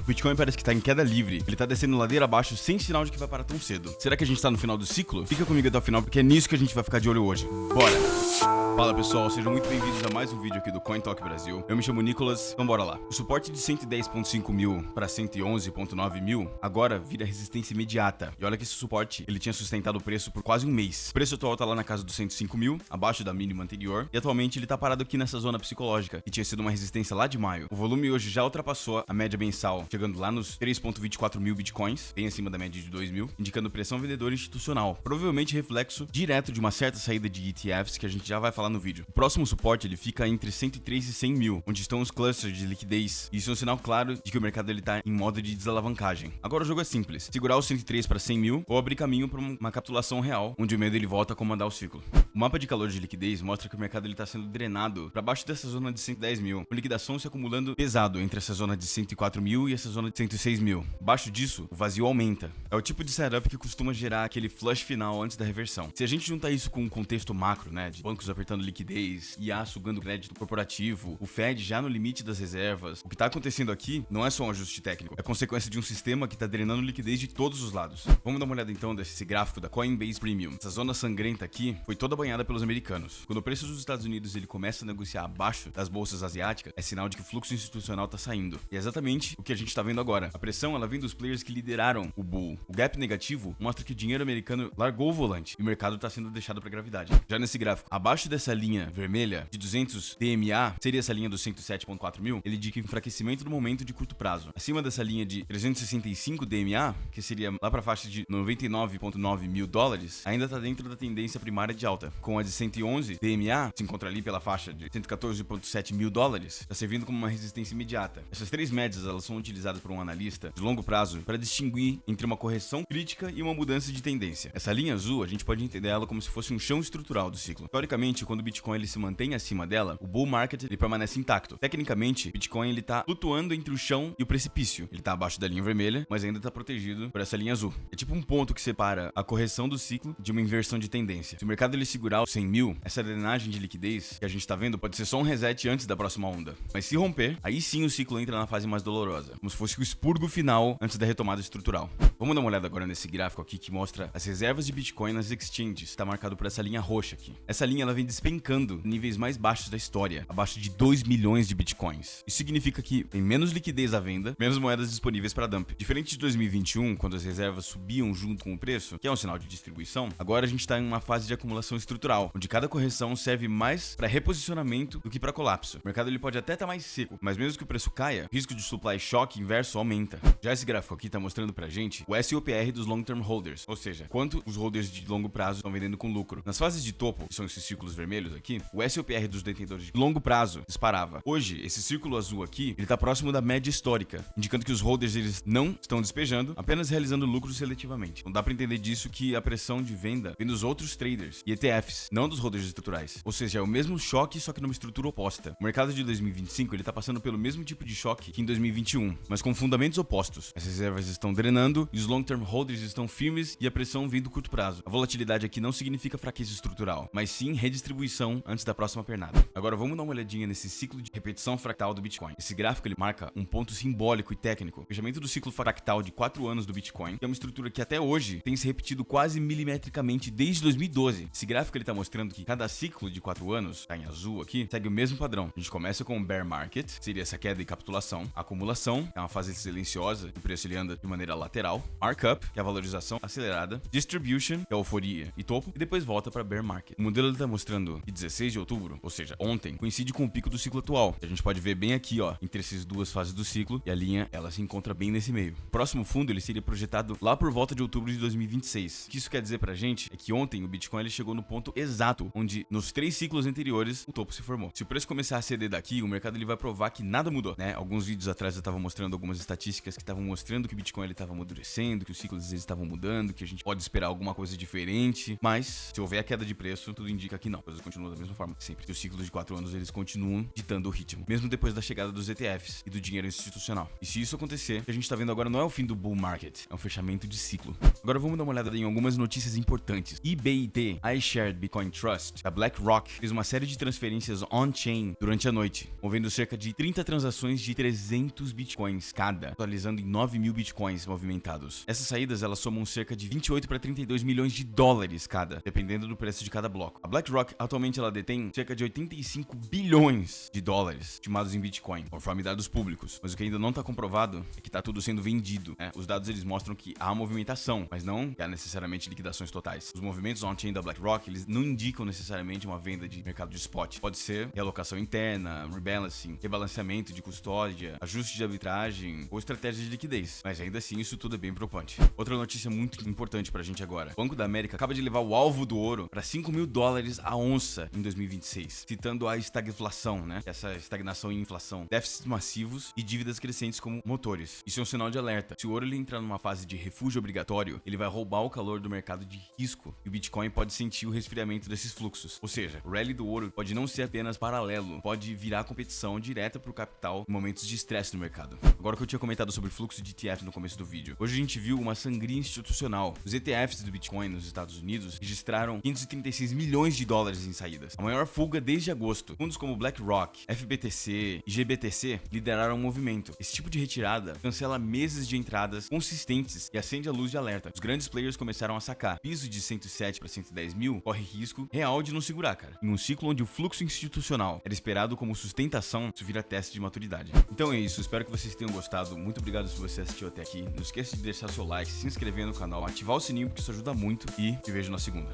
Bitcoin parece que tá em queda livre, ele tá descendo ladeira abaixo sem sinal de que vai parar tão cedo. Será que a gente tá no final do ciclo? Fica comigo até o final, porque é nisso que a gente vai ficar de olho hoje. Bora! Fala pessoal, sejam muito bem-vindos a mais um vídeo aqui do Coin Talk Brasil. Eu me chamo Nicolas, então bora lá. O suporte de 110.5 mil para 111.9 mil agora vira resistência imediata. E olha que esse suporte, ele tinha sustentado o preço por quase um mês. O preço atual tá lá na casa dos 105 mil, abaixo da mínima anterior, e atualmente ele tá parado aqui nessa zona psicológica, que tinha sido uma resistência lá de maio. O volume hoje já ultrapassou a média mensal, chegando lá nos 3.24 mil bitcoins, bem acima da média de 2 mil, indicando pressão vendedora institucional. Provavelmente reflexo direto de uma certa saída de ETFs que a gente já vai falar no vídeo. O próximo suporte ele fica entre 103 e 100 mil, onde estão os clusters de liquidez. E isso é um sinal claro de que o mercado ele tá em modo de desalavancagem. Agora o jogo é simples: segurar os 103 para 100 mil ou abrir caminho para uma capitulação real, onde o medo ele volta a comandar o ciclo. O mapa de calor de liquidez mostra que o mercado ele tá sendo drenado para baixo dessa zona de 110 mil, com liquidação se acumulando pesado entre essa zona de 104 mil e essa zona de 106 mil. Abaixo disso, o vazio aumenta. É o tipo de setup que costuma gerar aquele flush final antes da reversão. Se a gente juntar isso com um contexto macro, né, de bancos apertando liquidez, IA sugando crédito corporativo, o Fed já no limite das reservas, o que tá acontecendo aqui não é só um ajuste técnico, é consequência de um sistema que tá drenando liquidez de todos os lados. Vamos dar uma olhada então desse gráfico da Coinbase Premium. Essa zona sangrenta aqui foi toda banhada pelos americanos. Quando o preço dos Estados Unidos ele começa a negociar abaixo das bolsas asiáticas, é sinal de que o fluxo institucional tá saindo. E é exatamente o que a gente tá vendo agora. A pressão ela vem dos players que lideraram o bull. O gap negativo mostra que o dinheiro americano largou o volante e o mercado tá sendo deixado pra gravidade. Já nesse gráfico, abaixo dessa linha vermelha de 200 DMA, seria essa linha dos 107.4 mil, ele indica enfraquecimento do momento de curto prazo. Acima dessa linha de 365 DMA, que seria lá pra faixa de 99.9 mil dólares, ainda tá dentro da tendência primária de alta. Com a de 111 DMA, se encontra ali pela faixa de 114.7 mil dólares, tá servindo como uma resistência imediata. Essas três médias, elas são utilizadas por um analista de longo prazo para distinguir entre uma correção crítica e uma mudança de tendência. Essa linha azul, a gente pode entender ela como se fosse um chão estrutural do ciclo. Teoricamente, quando o Bitcoin ele se mantém acima dela, o bull market ele permanece intacto. Tecnicamente, o Bitcoin ele tá flutuando entre o chão e o precipício. Ele tá abaixo da linha vermelha, mas ainda tá protegido por essa linha azul. É tipo um ponto que separa a correção do ciclo de uma inversão de tendência. Se o mercado ele segurar os 100 mil, essa drenagem de liquidez que a gente tá vendo pode ser só um reset antes da próxima onda. Mas se romper, aí sim o ciclo entra na fase mais dolorosa, como se fosse o expurgo final antes da retomada estrutural. Vamos dar uma olhada agora nesse gráfico aqui que mostra as reservas de Bitcoin nas exchanges. Tá marcado por essa linha roxa aqui. Essa linha ela vem despencando níveis mais baixos da história, abaixo de 2 milhões de Bitcoins. Isso significa que tem menos liquidez à venda, menos moedas disponíveis para dump. Diferente de 2021, quando as reservas subiam junto com o preço, que é um sinal de distribuição, agora a gente está em uma fase de acumulação estrutural, onde cada correção serve mais para reposicionamento do que para colapso. O mercado ele pode até estar mais seco, mas mesmo que o preço caia, o risco de supply shock inverso aumenta. Já esse gráfico aqui está mostrando pra gente o SOPR dos long term holders, ou seja, quanto os holders de longo prazo estão vendendo com lucro. Nas fases de topo, que são esses círculos vermelhos aqui, o SOPR dos detentores de longo prazo disparava. Hoje, esse círculo azul aqui, ele tá próximo da média histórica, indicando que os holders eles não estão despejando, apenas realizando lucros seletivamente. Não dá pra entender disso que a pressão de venda vem dos outros traders e ETFs, não dos holders estruturais. Ou seja, é o mesmo choque, só que numa estrutura oposta. O mercado de 2025, ele tá passando pelo mesmo tipo de choque que em 2021, mas com fundamentos opostos. As reservas estão drenando e os long-term holders estão firmes e a pressão vem do curto prazo. A volatilidade aqui não significa fraqueza estrutural, mas sim redistribuição antes da próxima pernada. Agora vamos dar uma olhadinha nesse ciclo de repetição fractal do Bitcoin. Esse gráfico ele marca um ponto simbólico e técnico. O fechamento do ciclo fractal de 4 anos do Bitcoin, que é uma estrutura que até hoje tem se repetido quase milimetricamente desde 2012. Esse gráfico ele tá mostrando que cada ciclo de 4 anos, tá em azul aqui, segue o mesmo padrão. A gente começa com o bear market, seria essa queda e capitulação. Acumulação, que é uma fase silenciosa, o preço ele anda de maneira lateral. Markup, que é a valorização acelerada. Distribution, que é a euforia e topo, e depois volta para bear market. O modelo ele tá mostrando que 16 de outubro, ou seja, ontem, coincide com o pico do ciclo atual. A gente pode ver bem aqui, ó, entre essas duas fases do ciclo, e a linha, ela se encontra bem nesse meio. O próximo fundo, ele seria projetado lá por volta de outubro de 2026. O que isso quer dizer pra gente é que ontem o Bitcoin ele chegou no ponto exato, onde nos 3 ciclos anteriores o topo se formou. Se o preço começar a ceder daqui, o mercado ele vai provar que nada mudou, né? Alguns vídeos atrás eu tava mostrando algumas estatísticas que estavam mostrando que o Bitcoin ele tava amadurecendo, que os ciclos às vezes estavam mudando, que a gente pode esperar alguma coisa diferente, mas se houver a queda de preço, tudo indica que não. As coisas continuam da mesma forma que sempre. E os ciclos de 4 anos eles continuam ditando o ritmo, mesmo depois da chegada dos ETFs e do dinheiro institucional. E se isso acontecer, o que a gente tá vendo agora não é o fim do bull market, é um fechamento de ciclo. Agora vamos dar uma olhada em algumas notícias importantes. IBIT, iShared Bitcoin Trust, da BlackRock, fez uma série de transferências on-chain durante a noite, movendo cerca de 30 transações de 300 bitcoins bitcoins cada, atualizando em 9 mil bitcoins movimentados. Essas saídas elas somam cerca de 28 para 32 milhões de dólares cada, dependendo do preço de cada bloco. A BlackRock atualmente ela detém cerca de 85 bilhões de dólares estimados em Bitcoin, conforme dados públicos. Mas o que ainda não está comprovado é que está tudo sendo vendido, né? Os dados eles mostram que há movimentação, mas não que há necessariamente liquidações totais. Os movimentos on-chain da BlackRock eles não indicam necessariamente uma venda de mercado de spot. Pode ser realocação interna, rebalancing, rebalanceamento de custódia, ajuste de arbitragem ou estratégia de liquidez. Mas ainda assim isso tudo é bem preocupante. Outra notícia muito importante pra gente agora. O Banco da América acaba de levar o alvo do ouro para 5 mil dólares a onça em 2026, citando a estagflação, né? Essa estagnação e inflação, déficits massivos e dívidas crescentes como motores. Isso é um sinal de alerta. Se o ouro ele entrar numa fase de refúgio obrigatório, ele vai roubar o calor do mercado de risco e o Bitcoin pode sentir o resfriamento desses fluxos. Ou seja, o rally do ouro pode não ser apenas paralelo, pode virar competição direta para o capital em momentos de estresse no mercado. Agora que eu tinha comentado sobre o fluxo de ETF no começo do vídeo, hoje a gente viu uma sangria institucional. Os ETFs do Bitcoin nos Estados Unidos registraram 536 milhões de dólares em saídas, a maior fuga desde agosto. Fundos como BlackRock, FBTC e GBTC lideraram o movimento. Esse tipo de retirada cancela meses de entradas consistentes e acende a luz de alerta. Os grandes players começaram a sacar. Piso de 107 para 110 mil corre risco real de não segurar, cara. Em um ciclo onde o fluxo institucional era esperado como sustentação, isso vira teste de maturidade. Então é isso, espero que vocês tenham gostado. Muito obrigado se você assistiu até aqui. Não esqueça de deixar seu like, se inscrever no canal, ativar o sininho porque isso ajuda muito e te vejo na segunda.